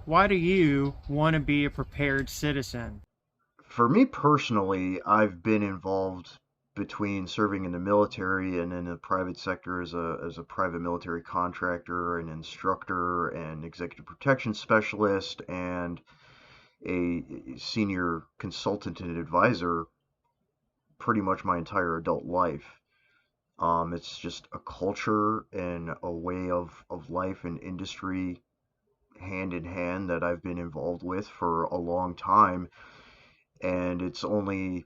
Why do you want to be a prepared citizen? For me personally, I've been involved between serving in the military and in the private sector as a private military contractor, an instructor, an executive protection specialist, and a senior consultant and advisor pretty much my entire adult life. It's just a culture and a way of life and industry hand in hand that I've been involved with for a long time, and it's only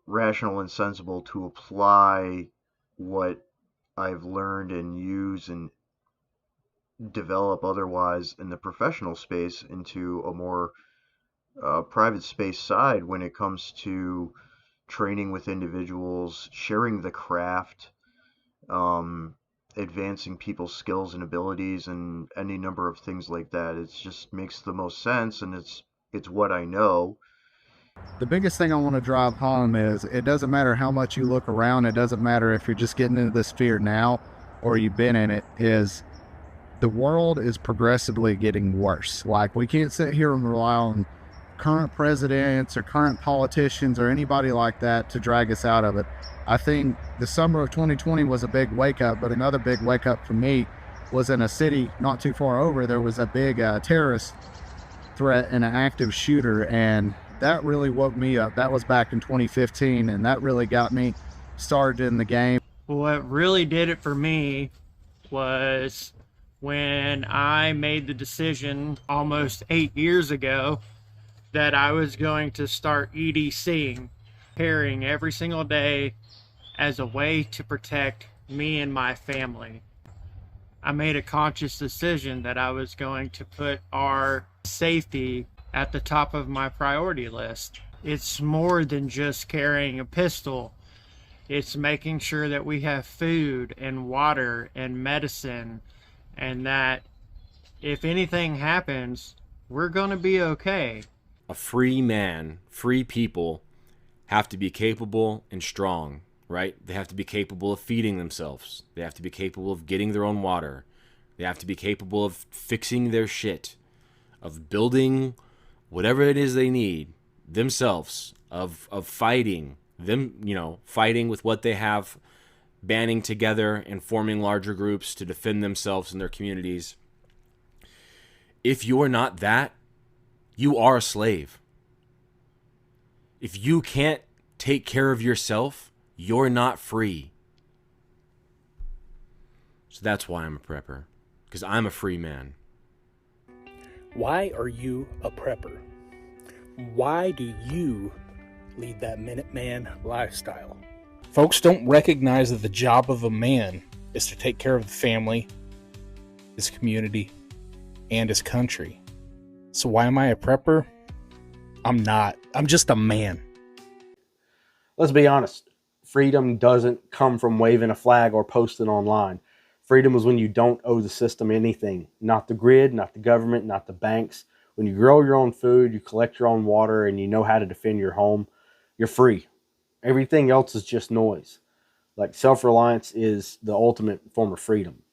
rational and sensible to apply what I've learned and use and develop otherwise in the professional space into a more private space side when it comes to training with individuals, sharing the craft, um, advancing people's skills and abilities, and any number of things like that. It just makes the most sense, and it's what I know. The biggest thing I want to drive home is it doesn't matter how much you look around. It doesn't matter if you're just getting into this fear now or you've been in it. Is the world is progressively getting worse. Like, we can't sit here and rely on current presidents or current politicians or anybody like that to drag us out of it. I think the summer of 2020 was a big wake up, but another big wake up for me was in a city not too far over. There was a big terrorist threat and an active shooter, and that really woke me up. That was back in 2015, and that really got me started in the game. What really did it for me was when I made the decision almost 8 years ago that I was going to start EDCing, preparing every single day as a way to protect me and my family. I made a conscious decision that I was going to put our safety at the top of my priority list. It's more than just carrying a pistol. It's making sure that we have food and water and medicine, and that if anything happens, we're going to be okay. A free man, free people have to be capable and strong, right? They have to be capable of feeding themselves. They have to be capable of getting their own water. They have to be capable of fixing their shit, of building whatever it is they need themselves, of fighting them, fighting with what they have, banding together and forming larger groups to defend themselves and their communities. If you're not that, you are a slave. If you can't take care of yourself, you're not free. So that's why I'm a prepper, because I'm a free man. Why are you a prepper? Why do you lead that Minuteman lifestyle? Folks don't recognize that the job of a man is to take care of the family, his community, and his country. So why am I a prepper? I'm not. I'm just a man. Let's be honest. Freedom doesn't come from waving a flag or posting online. Freedom is when you don't owe the system anything. Not the grid, not the government, not the banks. When you grow your own food, you collect your own water, and you know how to defend your home, you're free. Everything else is just noise. Like, self-reliance is the ultimate form of freedom.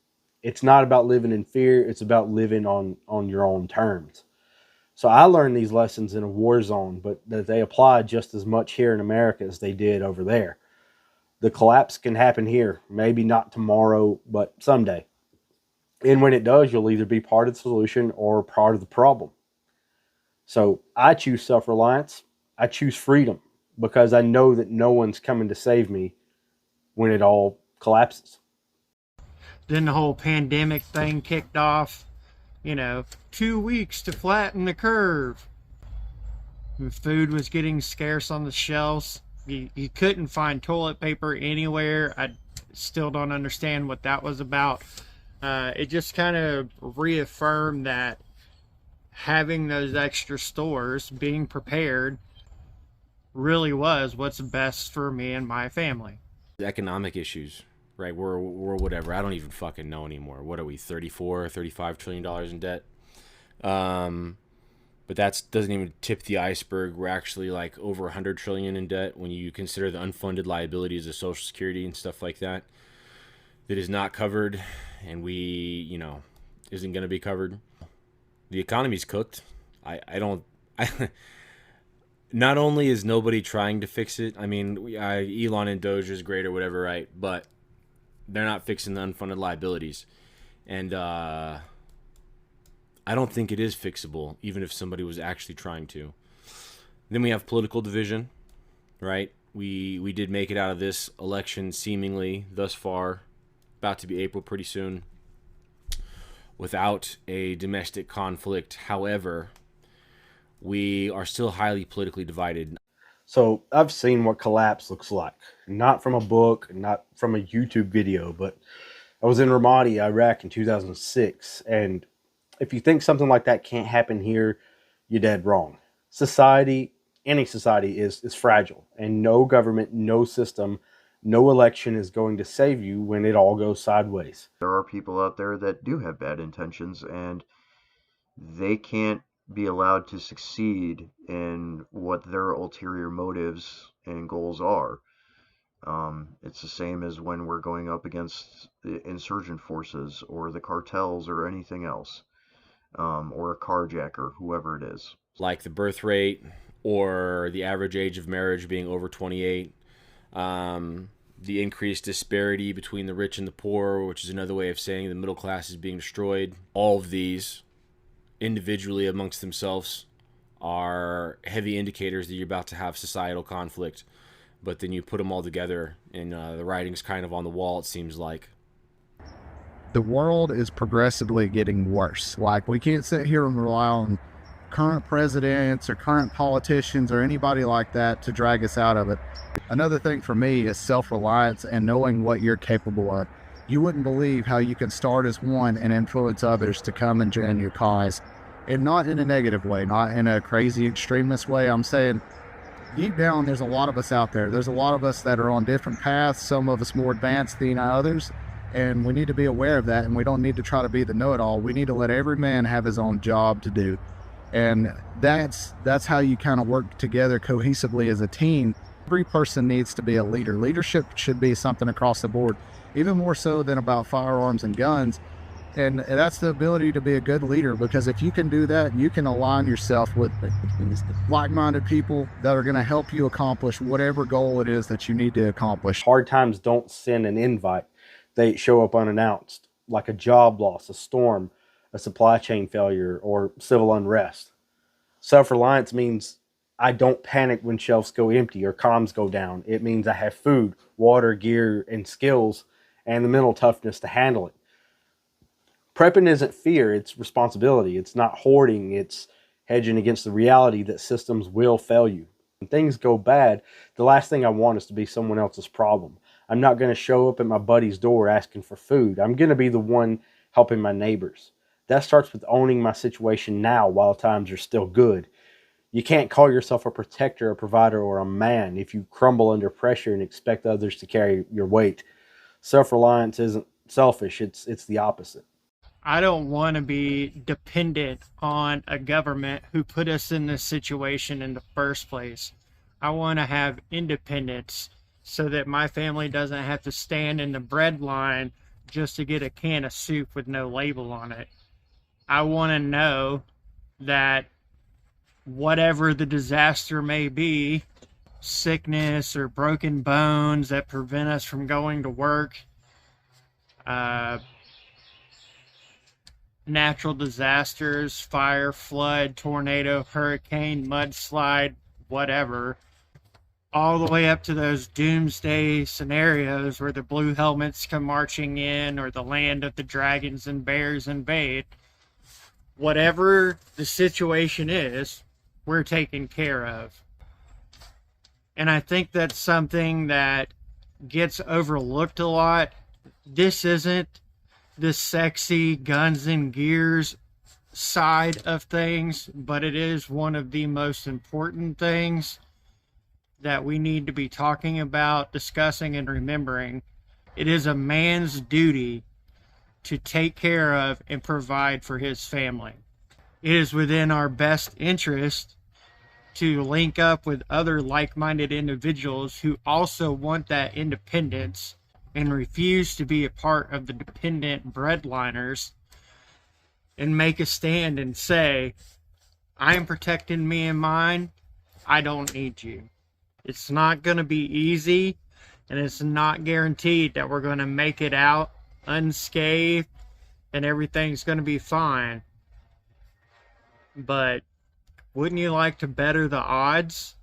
It's not about living in fear. It's about living on your own terms. So I learned these lessons in a war zone, but that they apply just as much here in America as they did over there. The collapse can happen here, maybe not tomorrow, but someday. And when it does, you'll either be part of the solution or part of the problem. So I choose self-reliance. I choose freedom because I know that no one's coming to save me when it all collapses. Then the whole pandemic thing kicked off. 2 weeks to flatten the curve. And food was getting scarce on the shelves. You couldn't find toilet paper anywhere. I still don't understand what that was about. It just kind of reaffirmed that having those extra stores, being prepared, really was what's best for me and my family. The economic issues, right? We're whatever. I don't even fucking know anymore. What are we, $35 trillion in debt? But that doesn't even tip the iceberg. We're actually like over 100 trillion in debt when you consider the unfunded liabilities of Social Security and stuff like that is not covered, and we, isn't going to be covered. The economy's cooked. I don't. Not only is nobody trying to fix it. I mean, Elon and Doge is great or whatever, right? But they're not fixing the unfunded liabilities, and I don't think it is fixable, even if somebody was actually trying to. Then we have political division, right? We did make it out of this election seemingly thus far, about to be April pretty soon, without a domestic conflict. However, we are still highly politically divided. So I've seen what collapse looks like, not from a book, not from a YouTube video, but I was in Ramadi, Iraq in 2006. And if you think something like that can't happen here, you're dead wrong. Society, any society is fragile, and no government, no system, no election is going to save you when it all goes sideways. There are people out there that do have bad intentions, and they can't be allowed to succeed in what their ulterior motives and goals are. It's the same as when we're going up against the insurgent forces or the cartels or anything else, or a carjacker, whoever it is. Like the birth rate or the average age of marriage being over 28, the increased disparity between the rich and the poor, which is another way of saying the middle class is being destroyed. All of these individually amongst themselves are heavy indicators that you're about to have societal conflict. But then you put them all together and the writing's kind of on the wall, it seems like. The world is progressively getting worse. Like, we can't sit here and rely on current presidents or current politicians or anybody like that to drag us out of it. Another thing for me is self-reliance and knowing what you're capable of. You wouldn't believe how you can start as one and influence others to come and join your cause. And not in a negative way, not in a crazy extremist way. I'm saying deep down, there's a lot of us out there. There's a lot of us that are on different paths, some of us more advanced than others. And we need to be aware of that, and we don't need to try to be the know-it-all. We need to let every man have his own job to do. And that's how you kind of work together cohesively as a team. Every person needs to be a leader. Leadership should be something across the board, even more so than about firearms and guns. And that's the ability to be a good leader, because if you can do that, you can align yourself with like-minded people that are going to help you accomplish whatever goal it is that you need to accomplish. Hard times don't send an invite. They show up unannounced, like a job loss, a storm, a supply chain failure, or civil unrest. Self-reliance means I don't panic when shelves go empty or comms go down. It means I have food, water, gear, and skills, and the mental toughness to handle it. Prepping isn't fear, it's responsibility. It's not hoarding, it's hedging against the reality that systems will fail you. When things go bad, the last thing I want is to be someone else's problem. I'm not going to show up at my buddy's door asking for food. I'm going to be the one helping my neighbors. That starts with owning my situation now while times are still good. You can't call yourself a protector, a provider, or a man if you crumble under pressure and expect others to carry your weight. Self-reliance isn't selfish, it's the opposite. I don't want to be dependent on a government who put us in this situation in the first place. I want to have independence so that my family doesn't have to stand in the bread line just to get a can of soup with no label on it. I want to know that whatever the disaster may be, sickness or broken bones that prevent us from going to work, natural disasters, fire, flood, tornado, hurricane, mudslide, whatever, all the way up to those doomsday scenarios where the blue helmets come marching in or the land of the dragons and bears invade. Whatever the situation is, we're taken care of. And I think that's something that gets overlooked a lot. This isn't the sexy guns and gears side of things, but it is one of the most important things that we need to be talking about, discussing, and remembering. It is a man's duty to take care of and provide for his family. It is within our best interest to link up with other like-minded individuals who also want that independence and refuse to be a part of the dependent breadliners and make a stand and say, I am protecting me and mine. I don't need you. It's not going to be easy, and it's not guaranteed that we're going to make it out unscathed and everything's going to be fine. But wouldn't you like to better the odds?